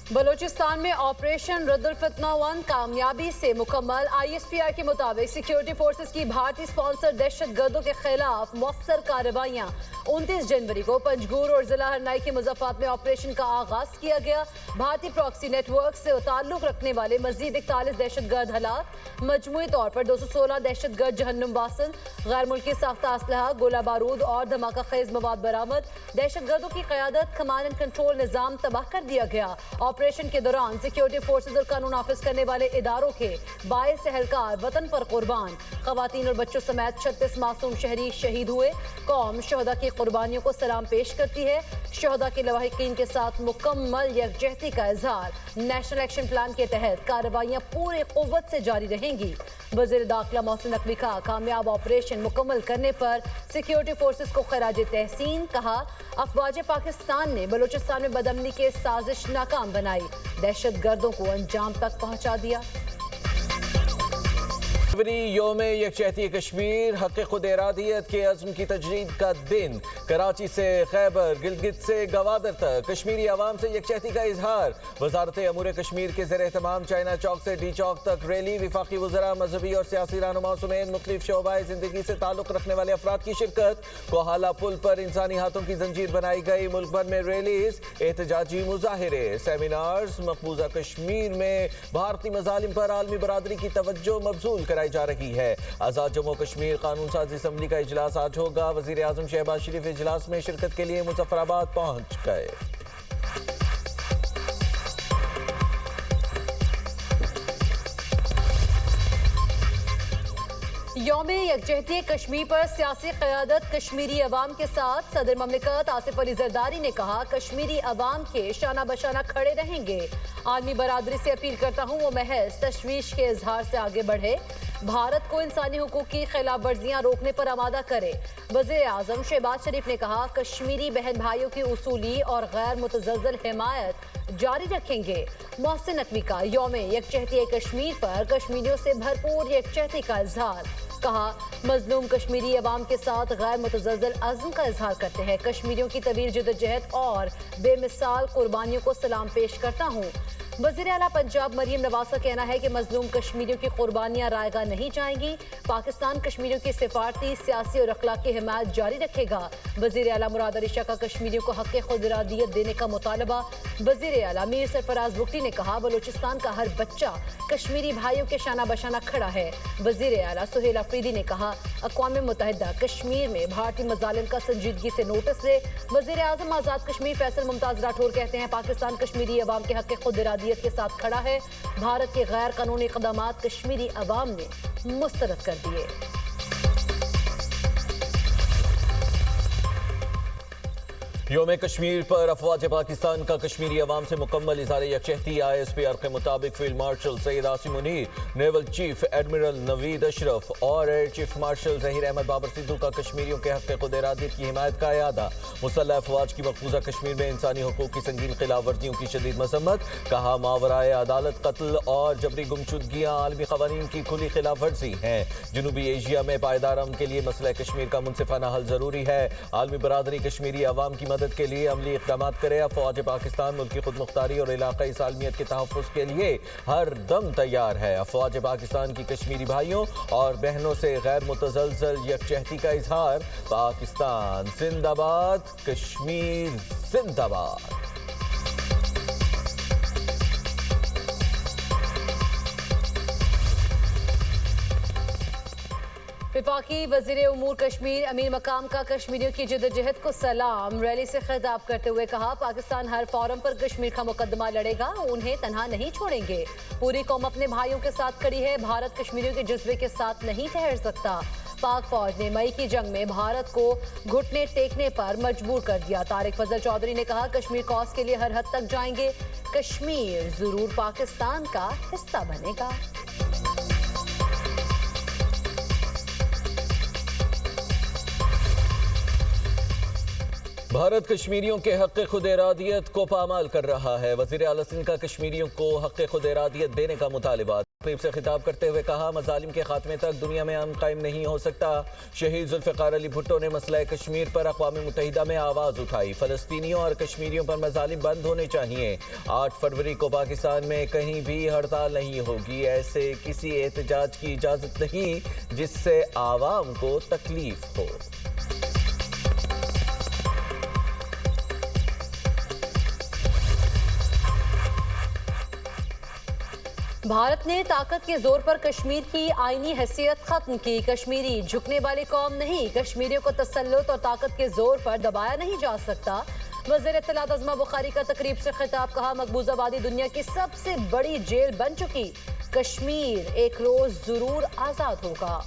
बलूचिस्तान में ऑपरेशन रद्दुल फितना 1 कामयाबी से मुकम्मल। ISPR के मुताबिक सिक्योरिटी फोर्सेस की भारतीय स्पॉन्सर दहशतगर्दों के खिलाफ मौसर कार्रवाइयाँ 29 जनवरी को पंजगूर और जिला हरनाई के मुजफ्फराबाद में ऑपरेशन का आगाज किया गया। भारतीय प्रॉक्सी नेटवर्क से ताल्लुक रखने वाले मजीद 41 दहशतगर्द हलाक, मजमूई तौर पर 216 दहशतगर्द जहन्नुम वासिल, गैर मुल्की साख्ता असलहा, गोला बारूद और धमाका खेज मवाद बरामद। दहशतगर्दों की क़यादत, कमांड एंड कंट्रोल निज़ाम तबाह कर दिया गया। ऑपरेशन के दौरान सिक्योरिटी फोर्सेज और कानून नाफिज करने वाले इदारों के 22 एहलकार वतन पर कुर्बान। खवातीन और बच्चों समेत 36 मासूम शहरी शहीद हुए। कौम शहदा की कुर्बानियों को सलाम पेश करती है। शहदा के लवाहिकीन के साथ मुकम्मल यकजहती का इजहार। नेशनल एक्शन प्लान के तहत कार्रवाइयाँ पूरी कुव्वत से जारी रहेंगी। वज़ीर दाखिला मोहसिन नकवी का कामयाब ऑपरेशन मुकम्मल करने पर सिक्योरिटी फोर्सेस को खराज तहसीन। कहा, अफवाज पाकिस्तान ने बलूचिस्तान में बदअमनी के साजिश नाकाम बनाई, दहशतगर्दों को अंजाम तक पहुंचा दिया। योम यकजहती कश्मीर, हक़ खुद इरादियत के अज़्म की तजदीद का दिन। कराची से खैबर, गिलगित से गवादर तक कश्मीरी अवाम से यकजहती का इजहार। वजारत अमूर कश्मीर के ज़ेर एहतमाम चाइना चौक से डी चौक तक रैली। वफाकी वज़रा, मजहबी और सियासी रहनुमाओं समेत मुख्तलिफ शोबाए ज़िंदगी से ताल्लुक़ रखने वाले अफराद की शिरकत। कोहाला पुल पर इंसानी हाथों की जंजीर बनाई गई। मुल्क भर में रैलीज, एहतजाजी मुजाहिरे, सेमिनार्स। मकबूजा कश्मीर में भारतीय मज़ालिम पर आलमी बरादरी की तवज्जो मबजूल कराई जा रही है। आज़ाद जम्मू कश्मीर कानून साजी असम्बली का इजलास आज होगा। वज़ीर आज़म शहबाज शरीफ इजलास में शिरकत के लिए मुजफ्फराबाद पहुंच गए। यौम यकजहती कश्मीर पर सियासी क़यादत कश्मीरी अवाम के साथ। सदर ममलिकत आसिफ अली जरदारी ने कहा, कश्मीरी अवाम के शाना बशाना खड़े रहेंगे। आलमी बरादरी से अपील करता हूँ वो महज तशवीश के इजहार से आगे बढ़े, भारत को इंसानी हुकूक की खिलाफ वर्जियाँ रोकने पर आमादा करे। वज़ीर आज़म शहबाज शरीफ ने कहा, कश्मीरी बहन भाइयों की उसूली और गैर मुतज़लज़ल हिमायत जारी रखेंगे। मोहसिन नकवी का यौम यकजहती कश्मीर पर कश्मीरियों से भरपूर यकजहती का इजहार। कहा, मजलूम कश्मीरी अवाम के साथ गैर मुतज़लज़ल अज़्म का इजहार करते हैं। कश्मीरियों की तवील जदोजहद और बेमिसाल कुर्बानियों को सलाम पेश करता हूँ। वज़ीर आला पंजाब मरीम नवाज का कहना है कि मजलूम कश्मीरियों की कुर्बानियाँ रायगा नहीं जाएंगी। पाकिस्तान कश्मीरियों की सिफारती, सियासी और अखलाकी हिमायत जारी रखेगा। वज़ीर आला मुराद अली शाह का कश्मीरियों को हक़ खुद इरादियत देने का मुतालबा। वज़ीर आला मीर सरफराज बुगटी ने कहा, बलूचिस्तान का हर बच्चा कश्मीरी भाइयों के शाना बशाना खड़ा है। वज़ीर आला सुहेल अफरीदी ने कहा, अक़वाम मुत्तहिदा कश्मीर में भारतीय मज़ालिम का संजीदगी से नोटिस ले। वज़ीर आज़म आज़ाद कश्मीर फैसल मुमताज़ राठौर कहते हैं, पाकिस्तान कश्मीरी अवाम के हक़ खुद इरादियत के साथ खड़ा है। भारत के गैर कानूनी इक़दामात कश्मीरी अवाम ने मुस्तरद कर दिए। योम कश्मीर पर अफवाज पाकिस्तान का कश्मीरी अवाम से मुकम्मल इज़हार यकजहती। ISPR के मुताबिक field marshal Syed Asim Munir, naval chief admiral Naveed Ashraf और air chief marshal Zaheer Ahmed Babar Sidhu का कश्मीरियों के हक़ खुद इरादियत की हिमायत का इरादा। मुसल्लह अफवाज की मकबूजा कश्मीर में इंसानी हुकूक की संगीन खिलाफ वर्जियों की शदीद मजम्मत। कहा, मावराए अदालत कत्ल और जबरी गुमशुदगियाँ आलमी क़वानीन की खुली खिलाफ वर्जी हैं। जनूबी एशिया में पायदार अमन के लिए मसला कश्मीर का मुनसिफाना हल ज़रूरी है। आलमी बरादरी कश्मीरी अवाम की मदद के लिए अमली इक़दाम करे। अफवाज पाकिस्तान मुल्क की खुद मुख्तारी और इलाक़ाई सालमियत के तहफ़्फ़ुज़ के लिए हर दम तैयार है। अफवाज पाकिस्तान की कश्मीरी भाइयों और बहनों से गैर मुतज़लज़ल यकजहती का इजहार। पाकिस्तान जिंदाबाद, कश्मीर जिंदाबाद। वफाकी वज़ीर उमूर कश्मीर अमीर मकाम का कश्मीरियों की जदोजहद को सलाम। रैली से खिताब करते हुए कहा, पाकिस्तान हर फोरम पर कश्मीर का मुकदमा लड़ेगा, उन्हें तन्हा नहीं छोड़ेंगे। पूरी कौम अपने भाइयों के साथ खड़ी है, भारत कश्मीरियों के जज्बे के साथ नहीं ठहर सकता। पाक फौज ने मई की जंग में भारत को घुटने टेकने पर मजबूर कर दिया। तारिक फजल चौधरी ने कहा, कश्मीर कॉज के लिए हर हद तक जाएंगे, कश्मीर जरूर पाकिस्तान का हिस्सा बनेगा। भारत कश्मीरियों के हक़ खुद इरादियत को पामाल कर रहा है। वज़ीर आला सिंध का कश्मीरियों को हक़ खुद इरादियत देने का मुतालिबा। तकरीब से खिताब करते हुए कहा, मज़ालिम के खात्मे तक दुनिया में अमन कायम नहीं हो सकता। शहीद जुल्फ़िकार अली भुट्टो ने मसला कश्मीर पर अक़वाम मुत्तहिदा में आवाज़ उठाई। फ़लस्तीनियों और कश्मीरियों पर मज़ालिम बंद होने चाहिए। 8 फरवरी को पाकिस्तान में कहीं भी हड़ताल नहीं होगी। ऐसे किसी एहतजाज की इजाज़त नहीं जिससे आवाम को तकलीफ हो। भारत ने ताकत के जोर पर कश्मीर की आईनी हैसियत खत्म की। कश्मीरी झुकने वाली कौम नहीं, कश्मीरियों को तसल्लुत और ताकत के जोर पर दबाया नहीं जा सकता। वज़ीर इत्तलात अज़मा बुखारी का तकरीब से खिताब। कहा, मकबूजा आबादी दुनिया की सबसे बड़ी जेल बन चुकी, कश्मीर एक रोज जरूर आजाद होगा।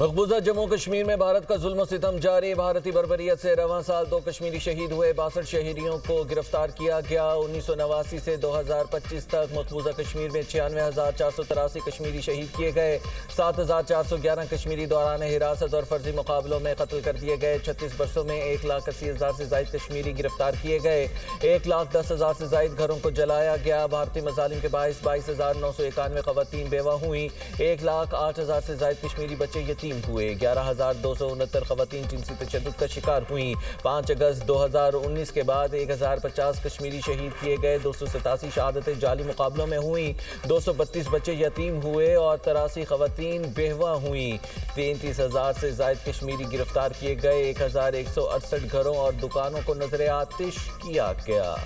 मकबूजा जम्मू कश्मीर में भारत का जुल्म सितम जारी। भारतीय बर्बरियत से रवां साल 2 कश्मीरी शहीद हुए। 62 शहरियों को गिरफ्तार किया गया। 1989 से 2025 तक मकबूजा कश्मीर में 96,483 कश्मीरी शहीद किए गए। 7,411 कश्मीरी दौरान हिरासत और फर्जी मुकाबलों में कत्ल कर दिए गए। 36 बरसों में 1,80,000 से ज्यादा कश्मीरी गिरफ्तार किए गए। 1,10,000 से ज्यादा घरों को जलाया गया। भारतीय मजालिम के बायस 22,991 खवातीन बेवा हुई। 1,08,000 से ज्यादा कश्मीरी बच्चे यतीम हुए। 11,269 खवातीन जिनसी तशद्दुद का शिकार हुई। 5 अगस्त 2019 के बाद 1,050 कश्मीरी शहीद किए गए। 287 शहादतें जाली मुकाबलों में हुई। 232 बच्चे यतीम हुए और 83 खवातीन बेवा हुई। 33,000 से ज्यादा कश्मीरी गिरफ्तार किए गए। 1,168 घरों और दुकानों को नजर आतिश किया गया।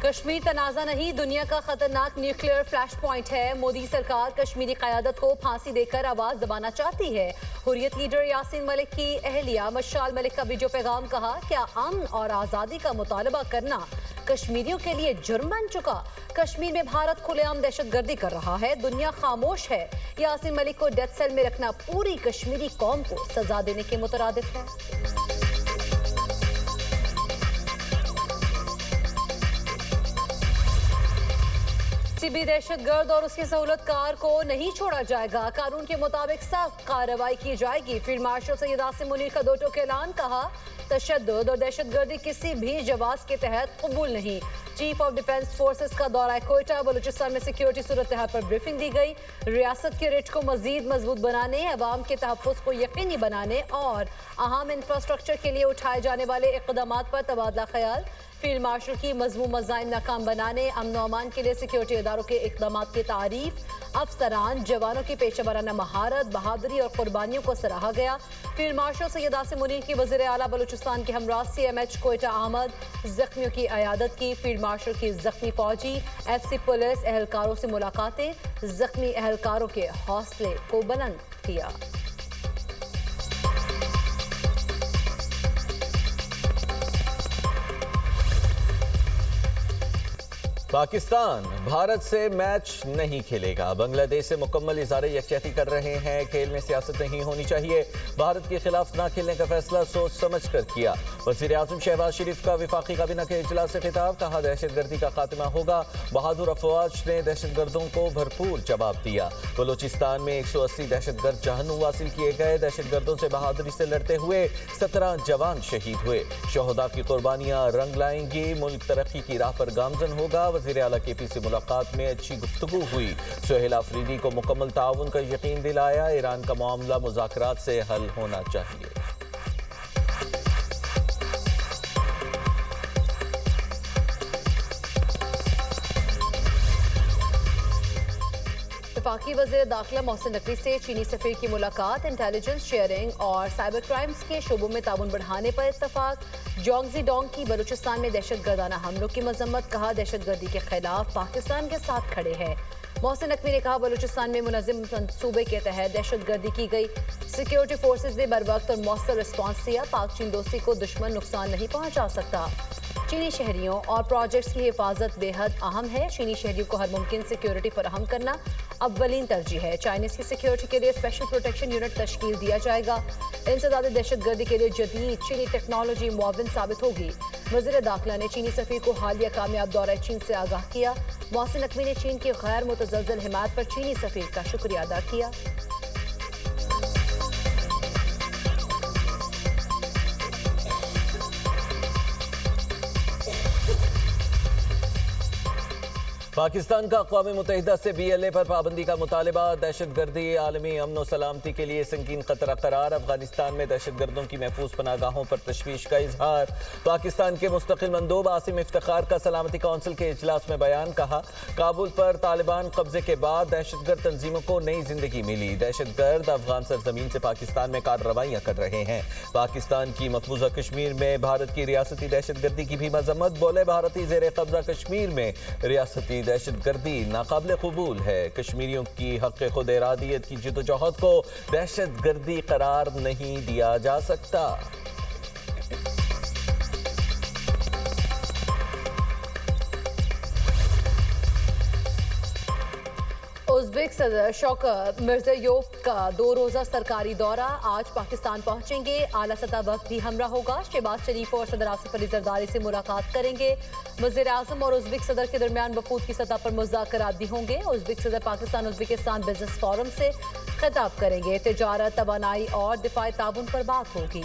कश्मीर तनाज़ा नहीं, दुनिया का खतरनाक न्यूक्लियर फ्लैश पॉइंट है। मोदी सरकार कश्मीरी क़यादत को फांसी देकर आवाज़ दबाना चाहती है। हुर्रियत लीडर यासीन मलिक की अहलिया मशाल मलिक का वीडियो पैगाम। कहा, क्या अमन और आज़ादी का मुतालबा करना कश्मीरियों के लिए जुर्म बन चुका? कश्मीर में भारत खुलेआम दहशतगर्दी कर रहा है, दुनिया खामोश है। यासीन मलिक को डेथ सेल में रखना पूरी कश्मीरी कौम को सजा देने के मुतरादिफ है। सीबी दहशतगर्द और उसके सहूलतकार को नहीं छोड़ा जाएगा। कानून के मुताबिक सख्त कार्रवाई की जाएगी। फील्ड मार्शल सैयद आसिम मुनीर का 2 टोक ऐलान। कहा, तशद्दुद और दहशतगर्दी किसी भी जवाब के तहत कबूल नहीं। चीफ ऑफ डिफेंस फोर्सेस का दौरा कोयटा। बलूचिस्तान में सिक्योरिटी सूरत हाल पर ब्रीफिंग दी गई। रियासत के रिट को मजीद मजबूत बनाने, अवाम के तहफ़्फ़ुज़ को यकीनी बनाने और अहम इंफ्रास्ट्रक्चर के लिए उठाए जाने वाले इक़दामात पर तबादला ख्याल। फील्ड मार्शल की मज़मूम मज़ाइम नाकाम बनाने, अमन व अमान के लिए सिक्योरिटी इदारों के इक़दामात की तारीफ। अफसरान जवानों की पेशा वराना महारत, बहादुरी और कुर्बानियों को सराहा गया। फील्ड मार्शल सैयद आसिम मुनीर की वज़ीर आला बलूचिस्तान के हमरा CMH कोयटा अहमद जख्मियों की अयादत की। फील्ड मार्शल की जख्मी फौजी FC पुलिस एहलकारों से मुलाकातें, जख्मी एहलकारों के हौसले को बुलंद किया। पाकिस्तान भारत से मैच नहीं खेलेगा। बांग्लादेश से मुकम्मल इज़हारे यकजहती कर रहे हैं। खेल में सियासत नहीं होनी चाहिए। भारत के खिलाफ ना खेलने का फैसला सोच समझ कर किया। वज़ीर आज़म शहबाज शरीफ का वफाकी काबीना के इजलास से खिताब। कहा, दहशतगर्दी का खात्मा होगा। बहादुर अफवाज ने दहशतगर्दों को भरपूर जवाब दिया। बलूचिस्तान में 180 दहशतगर्द जहन्नुम हासिल किए गए। दहशतगर्दों से बहादुरी से लड़ते हुए 17 जवान शहीद हुए। शहदा की कुर्बानियां रंग लाएंगी। मुल्क तरक्की की राह पर गामजन होगा। वज़ीर आला KP से मुलाकात में अच्छी गुफ्तगू हुई। सुहेल आफरीदी को मुकम्मल ताउन का यकीन दिलाया। ईरान का मामला मुज़ाकरात से हल होना चाहिए। वफाकी वज़ीर दाखिला मोहसिन नकवी से चीनी सफ़ीर की मुलाकात। इंटेलिजेंस शेयरिंग और साइबर क्राइम्स के शोबों में ताउन बढ़ाने पर इत्तफाक। जोंगजी डोंग की बलूचिस्तान में दहशतगर्दाना हमलों की मजम्मत। कहा, दहशतगर्दी के खिलाफ पाकिस्तान के साथ खड़े हैं। मोहसिन नकवी ने कहा, बलूचिस्तान में मुनज़्ज़म मंसूबे के तहत दहशतगर्दी की गई। सिक्योरिटी फोर्सेज ने बर वक्त और मौसर रिस्पॉन्स दिया। पाक चीन दोस्ती को दुश्मन नुकसान नहीं पहुंचा सकता। चीनी शहरियों और प्रोजेक्ट्स की हिफाजत बेहद अहम है। चीनी शहरियों को हर मुमकिन सिक्योरिटी फराहम करना अव्वलीन तरजीह है। चाइनीज की सिक्योरिटी के लिए स्पेशल प्रोटेक्शन यूनिट तश्कील दिया जाएगा। इंसदाद दहशतगर्दी के लिए जदीद चीनी टेक्नोलॉजी मुआविन साबित होगी। वज़ीर दाखिला ने चीनी सफीर को हालिया कामयाब दौरा चीन से आगाह किया। मोहसिन नकवी ने चीन की गैर मुतज़लज़ल हिमायत पर चीनी सफीर का शुक्रिया अदा किया। पाकिस्तान का अक़वाम मुत्तहिदा से BLA पर पाबंदी का मुतालबा। दहशतगर्दी आलमी अमन व सलामती के लिए संगीन खतरा करार। अफगानिस्तान में दहशतगर्दों की महफूज पनागाहों पर तशवीश का इजहार। पाकिस्तान के मुस्तकिल मंदूब आसिम इफ्तिखार का सलामती कौंसिल के इजलास में बयान। कहा, काबुल पर तालिबान कब्जे के बाद दहशतगर्द तंजीमों को नई जिंदगी मिली। दहशतगर्द अफगान सरजमीन से पाकिस्तान में कार्रवाइयाँ कर रहे हैं। पाकिस्तान की मकबूजा कश्मीर में भारत की रियासती दहशतगर्दी की भी मजम्मत। बोले, भारतीय ज़ेर कब्जा कश्मीर में रियासती दहशतगर्दी नाकाबिल कबूल है। कश्मीरियों की हक़ खुद इरादियत की जिद्दोजहद को दहशतगर्दी करार नहीं दिया जा सकता। उज़्बेक सदर शौकत मिर्ज़ियोयेव का 2 रोज़ा सरकारी दौरा। आज पाकिस्तान पहुंचेंगे। आला सतह वक्त भी हमरा होगा। शहबाज शरीफ और सदर आसिफ अली ज़रदारी से मुलाकात करेंगे। वज़ीर आज़म और उज़्बेक सदर के दरमियान वफूद की सतह पर मुज़ाकरात भी होंगे। उज़्बेक सदर पाकिस्तान उज़्बेकिस्तान बिजनेस फोरम से खिताब करेंगे। तिजारत, तवानाई और दिफाई ताउन पर बात होगी।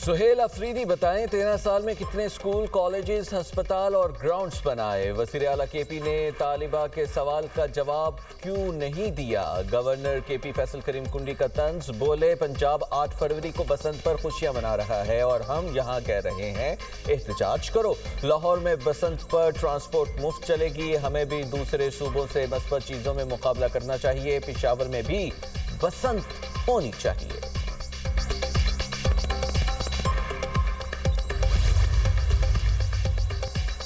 सुहेल अफरीदी बताएं, 13 साल में कितने स्कूल, कॉलेजेस, अस्पताल और ग्राउंड्स बनाए। वज़ीर आला KP ने तालिबा के सवाल का जवाब क्यों नहीं दिया। गवर्नर KP फैसल करीम कुंडी का तंज। बोले, पंजाब 8 फरवरी को बसंत पर खुशियां मना रहा है और हम यहाँ कह रहे हैं एहतजाज करो। लाहौर में बसंत पर ट्रांसपोर्ट मुफ्त चलेगी। हमें भी दूसरे सूबों से मस्बत चीज़ों में मुकाबला करना चाहिए। पेशावर में भी बसंत होनी चाहिए।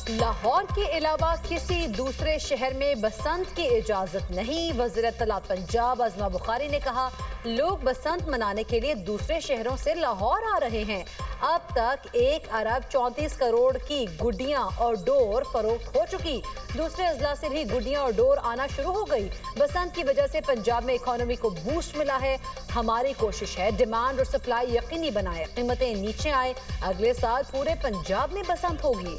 लाहौर के अलावा किसी दूसरे शहर में बसंत की इजाजत नहीं। वज़ीर इत्तलात पंजाब आज़मा बुखारी ने कहा, लोग बसंत मनाने के लिए दूसरे शहरों से लाहौर आ रहे हैं। अब तक 1 अरब 34 करोड़ की गुड्डियां और डोर फरोख्त हो चुकी। दूसरे अजला से भी गुड्डियां और डोर आना शुरू हो गई। बसंत की वजह से पंजाब में इकोनॉमी को बूस्ट मिला है। हमारी कोशिश है डिमांड और सप्लाई यकीनी बनाए, कीमतें नीचे आए। अगले साल पूरे पंजाब में बसंत होगी।